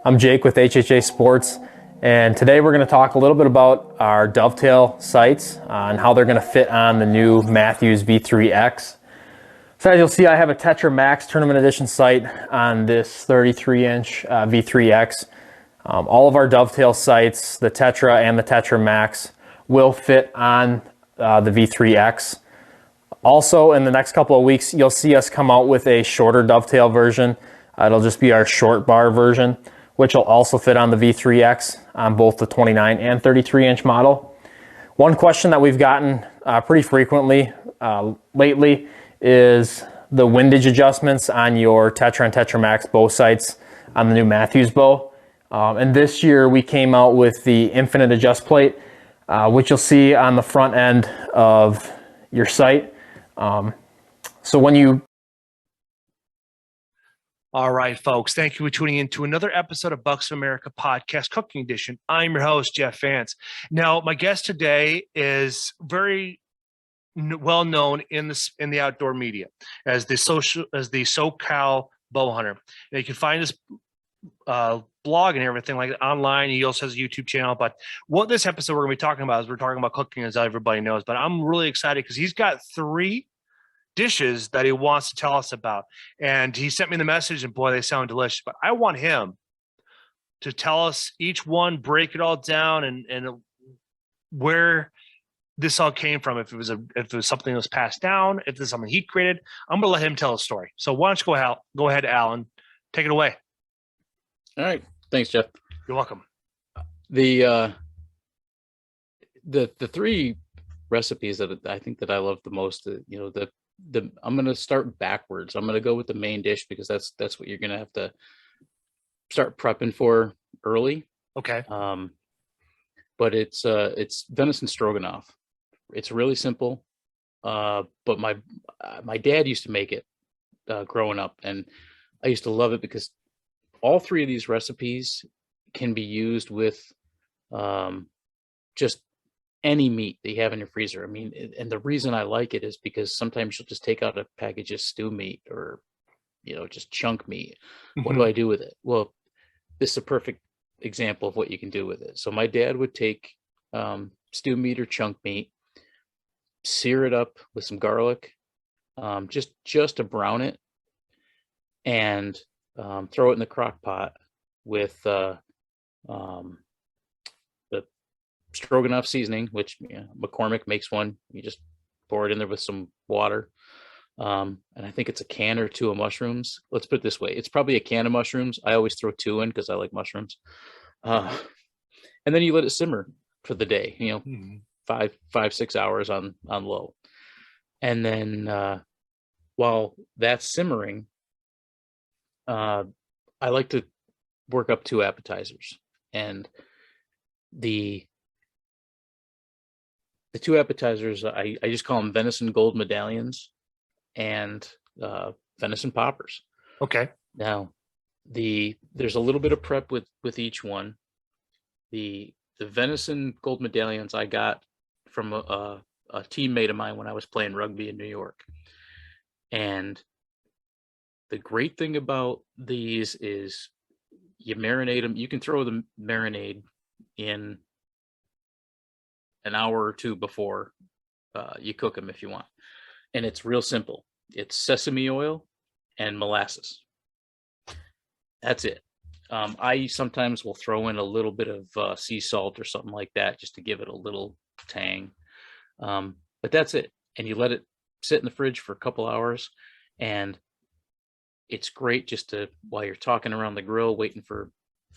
I'm Jake with HHA Sports, and today we're going to talk a little bit about our dovetail sights and how they're going to fit on the new Matthews V3X. So as you'll see, I have a Tetra Max Tournament Edition sight on this 33-inch V3X. All of our dovetail sights, the Tetra and the Tetra Max, will fit on the V3X. Also, in the next couple of weeks, you'll see us come out with a shorter dovetail version. It'll just be our short bar version, which will also fit on the V3X on both the 29 and 33-inch model. One question that we've gotten pretty frequently lately is the windage adjustments on your Tetra and Tetra Max bow sights on the new Matthews bow. And this year we came out with the infinite adjust plate, which you'll see on the front end of your sight. So when you... All right, folks, thank you for tuning in to another episode of Bucks of America Podcast Cooking Edition. I'm your host, Jeff Vance. Now, my guest today is very well known in the outdoor media as the SoCal BowHunter. Now, you can find his blog and everything like that online. He also has a YouTube channel. But what this episode we're going to be talking about is we're talking about cooking, as everybody knows. But I'm really excited because he's got 3 dishes that he wants to tell us about. And he sent me the message, and boy, they sound delicious. But I want him to tell us each one, break it all down, and where this all came from. If it was something that was passed down, if this is something he created. I'm going to let him tell a story. So why don't you go ahead, Alan, take it away. All right. Thanks, Jeff. You're welcome. The 3 recipes that I think that I love the most, I'm going to start backwards. I'm going to go with the main dish because that's what you're going to have to start prepping for early. Okay. But it's Venison Stroganoff. It's really simple. But my dad used to make it growing up, and I used to love it because all 3 of these recipes can be used with just any meat that you have in your freezer. I mean, and the reason I like it is because sometimes you'll just take out a package of stew meat or, just chunk meat. Mm-hmm. What do I do with it? Well, this is a perfect example of what you can do with it. So my dad would take stew meat or chunk meat, sear it up with some garlic, just to brown it, and throw it in the crock pot with the stroganoff seasoning, which McCormick makes one. You just pour it in there with some water, and I think it's a can or 2 of mushrooms. Let's put it this way: it's probably a can of mushrooms. I always throw 2 in because I like mushrooms. And then you let it simmer for the day. 5-6 hours on low, and then while that's simmering, I like to work up 2 appetizers, and the 2 appetizers, I just call them venison gold medallions and venison poppers. Okay. Now, there's a little bit of prep with each one. The venison gold medallions I got from a teammate of mine when I was playing rugby in New York. And the great thing about these is you marinate them. You can throw the marinade in an hour or 2 before you cook them if you want. And it's real simple. It's sesame oil and molasses. That's it. I sometimes will throw in a little bit of sea salt or something like that just to give it a little tang. But that's it. And you let it sit in the fridge for a couple hours, and it's great just to, while you're talking around the grill, waiting for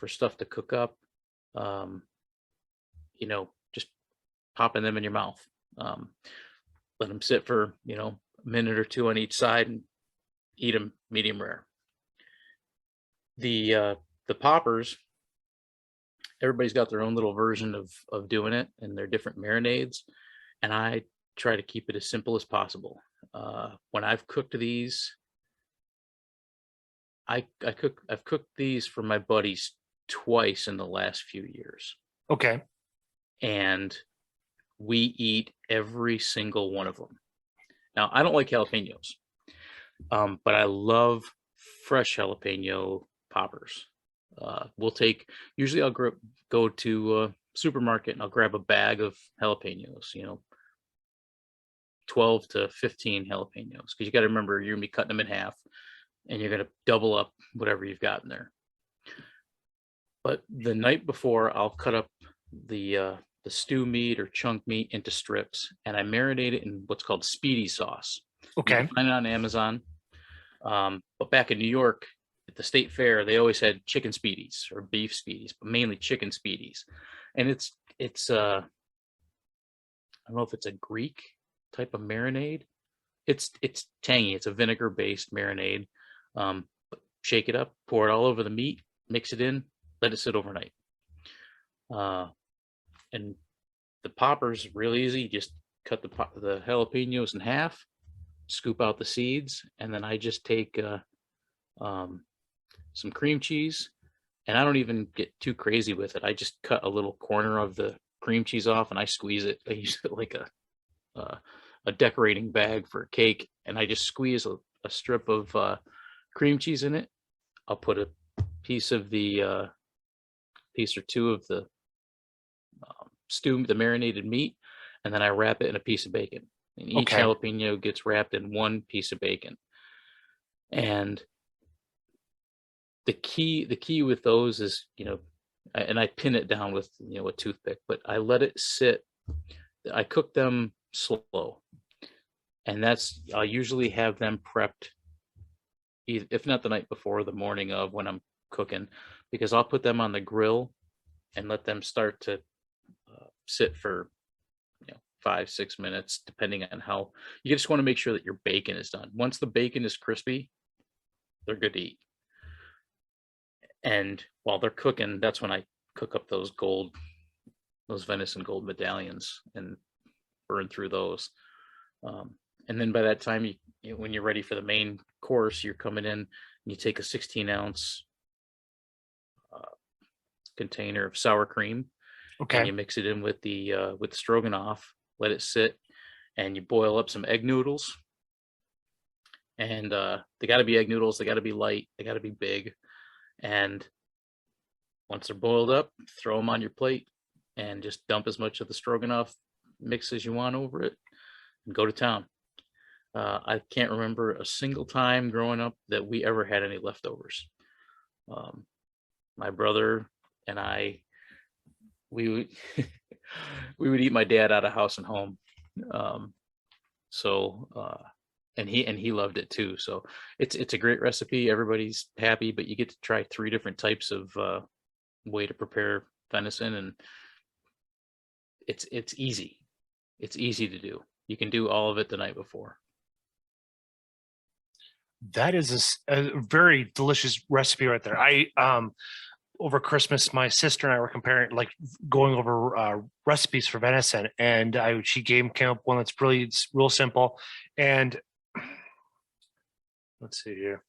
stuff to cook up, just popping them in your mouth. Let them sit for, a minute or 2 on each side and eat them medium rare. The poppers, everybody's got their own little version of doing it and their different marinades. And I try to keep it as simple as possible. When I've cooked these, I've cooked these for my buddies twice in the last few years. Okay. And we eat every single one of them. Now, I don't like jalapenos, but I love fresh jalapeno poppers. Usually I'll go to supermarket and I'll grab a bag of jalapenos, 12 to 15 jalapenos, because you got to remember you're gonna be cutting them in half and you're gonna double up whatever you've got in there. But the night before, I'll cut up the stew meat or chunk meat into strips, and I marinate it in what's called speedy sauce. Okay. You can find it on Amazon. But back in New York at the state fair, they always had chicken speedies or beef speedies, but mainly chicken speedies. And it's I don't know if it's a Greek type of marinade. It's tangy. It's a vinegar based marinade. But shake it up, pour it all over the meat, mix it in, let it sit overnight. And the poppers real easy. You just cut the jalapenos in half, scoop out the seeds, and then I just take some cream cheese, and I don't even get too crazy with it. I just cut a little corner of the cream cheese off and I squeeze it. I use it like a decorating bag for a cake, and I just squeeze a strip of cream cheese in it. I'll put a piece or two of the stew, the marinated meat, and then I wrap it in a piece of bacon. And each jalapeno gets wrapped in one piece of bacon. And the key with those is, and I pin it down with a toothpick, but I let it sit. I cook them slow, and I'll usually have them prepped, if not the night before, the morning of when I'm cooking, because I'll put them on the grill and let them start to sit for 5-6 minutes, depending on how. You just want to make sure that your bacon is done. Once the bacon is crispy, they're good to eat. And while they're cooking, that's when I cook up those venison gold medallions and burn through those. And then by that time, when you're ready for the main course, you're coming in and you take a 16-ounce container of sour cream. Okay. And you mix it in with the stroganoff, let it sit, and you boil up some egg noodles. And they got to be egg noodles. They got to be light. They got to be big. And once they're boiled up, throw them on your plate and just dump as much of the stroganoff mix as you want over it and go to town. I can't remember a single time growing up that we ever had any leftovers. My brother and I, we would we would eat my dad out of house and home. And he loved it too. So it's a great recipe. Everybody's happy, but you get to try 3 different types of way to prepare venison, and it's easy. It's easy to do. You can do all of it the night before. That is a very delicious recipe right there. Over Christmas, my sister and I were going over recipes for venison, and she came up one that's it's real simple. And let's see here.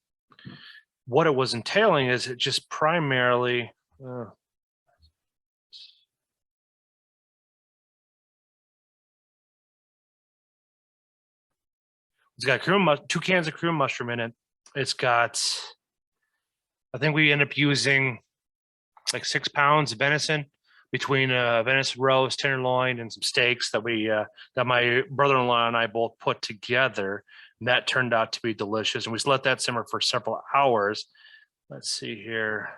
What it was entailing is it just primarily it's got 2 cans of cream mushroom in it. It's got, I think we end up using like 6 pounds of venison between venison roast, tenderloin, and some steaks that that my brother-in-law and I both put together. And that turned out to be delicious. And we just let that simmer for several hours. Let's see here.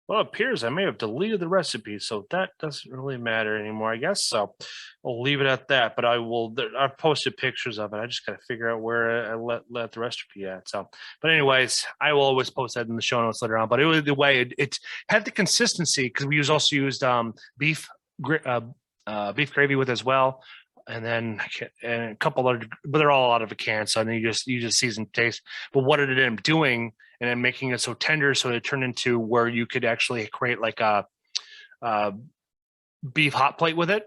Well, it appears I may have deleted the recipe, so that doesn't really matter anymore, I guess. So I'll leave it at that. But I've posted pictures of it. I just got to figure out where I let the recipe at. So, but anyways, I will always post that in the show notes later on. But it was the way it had the consistency, because we also used beef gravy with as well. And then a couple other, but they're all out of a can. So then you just season taste. But what it ended up doing, and then making it so tender, so it turned into where you could actually create like a beef hot plate with it,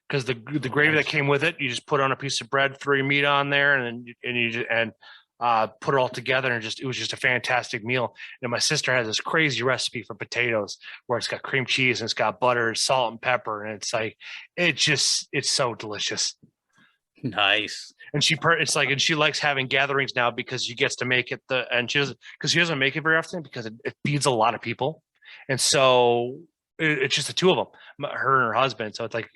because the gravy that came with it, you just put on a piece of bread, throw your meat on there, and put it all together, and it was just a fantastic meal. And my sister has this crazy recipe for potatoes where it's got cream cheese and it's got butter, salt, and pepper, and it's so delicious. Nice. And and she likes having gatherings now because she gets to make it because she doesn't make it very often because it feeds a lot of people, and so it's just the two of them, her and her husband. So it's like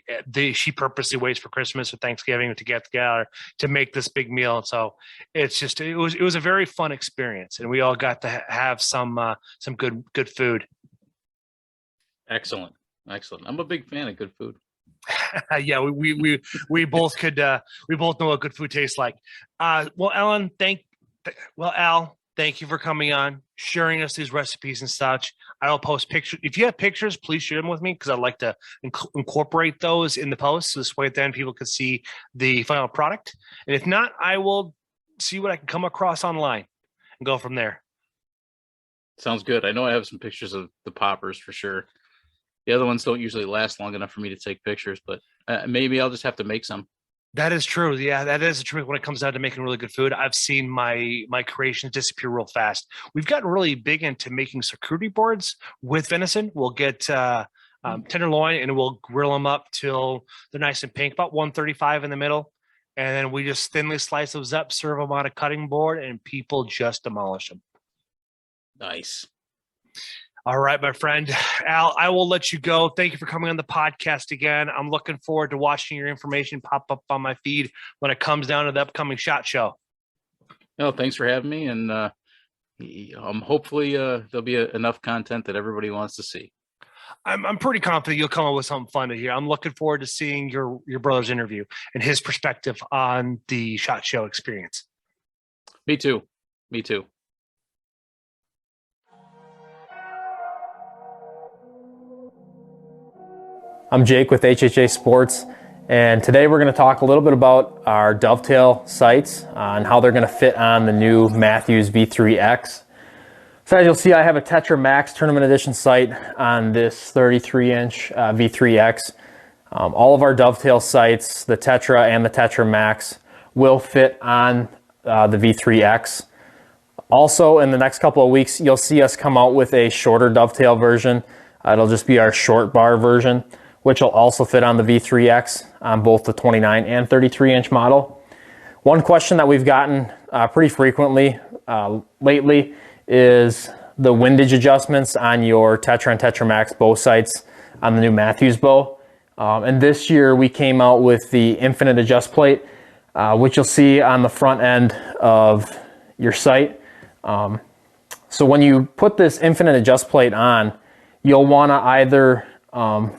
she purposely waits for Christmas or Thanksgiving to get together to make this big meal. And so it was a very fun experience, and we all got to have some good food. Excellent. I'm a big fan of good food. Yeah, we both we both know what good food tastes like. Well, Al, thank you for coming on, sharing us these recipes and such. I'll post pictures. If you have pictures, please share them with me because I'd like to incorporate those in the post. So this way then people can see the final product. And if not, I will see what I can come across online and go from there. Sounds good. I know I have some pictures of the poppers for sure. The other ones don't usually last long enough for me to take pictures, but maybe I'll just have to make some. That is true. Yeah, that is the truth when it comes down to making really good food. I've seen my creations disappear real fast. We've gotten really big into making charcuterie boards with venison. We'll get tenderloin and we'll grill them up till they're nice and pink, about 135 in the middle. And then we just thinly slice those up, serve them on a cutting board, and people just demolish them. Nice. All right, my friend. Al, I will let you go. Thank you for coming on the podcast again. I'm looking forward to watching your information pop up on my feed when it comes down to the upcoming SHOT Show. No, thanks for having me. And hopefully there'll be enough content that everybody wants to see. I'm pretty confident you'll come up with something fun to hear. I'm looking forward to seeing your brother's interview and his perspective on the SHOT Show experience. Me too. I'm Jake with HHA Sports, and today we're going to talk a little bit about our dovetail sights and how they're going to fit on the new Mathews V3X. So as you'll see, I have a Tetra Max Tournament Edition sight on this 33-inch V3X. All of our dovetail sights, the Tetra and the Tetra Max, will fit on the V3X. Also, in the next couple of weeks, you'll see us come out with a shorter dovetail version. It'll just be our short bar version, which will also fit on the V3X on both the 29 and 33-inch model. One question that we've gotten pretty frequently lately is the windage adjustments on your Tetra and Tetra Max bow sights on the new Mathews bow. And this year we came out with the infinite adjust plate, which you'll see on the front end of your sight. So when you put this infinite adjust plate on, you'll want to either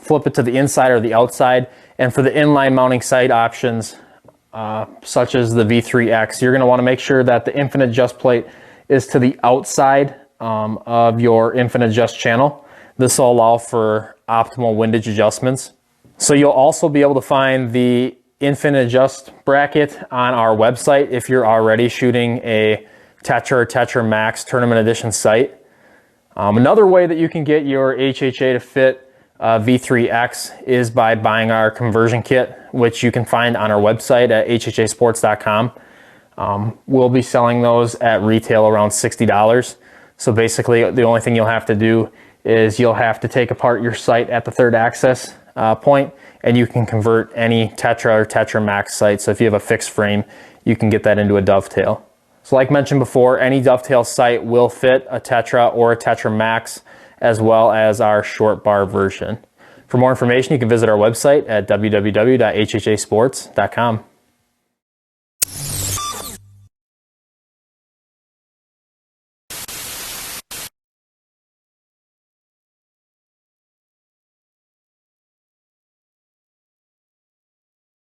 flip it to the inside or the outside. And for the inline mounting sight options, such as the V3X, you're going to want to make sure that the infinite adjust plate is to the outside of your infinite adjust channel. This will allow for optimal windage adjustments. So you'll also be able to find the infinite adjust bracket on our website if you're already shooting a Tetra or Tetra Max Tournament Edition sight. Another way that you can get your HHA to fit V3X is by buying our conversion kit, which you can find on our website at hhasports.com. We'll be selling those at retail around $60. So basically the only thing you'll have to do is you'll have to take apart your sight at the third access point, and you can convert any Tetra or Tetra Max sight. So if you have a fixed frame, you can get that into a dovetail. So like mentioned before, any dovetail sight will fit a Tetra or a Tetra Max, as well as our short bar version. For more information, you can visit our website at www.hhasports.com.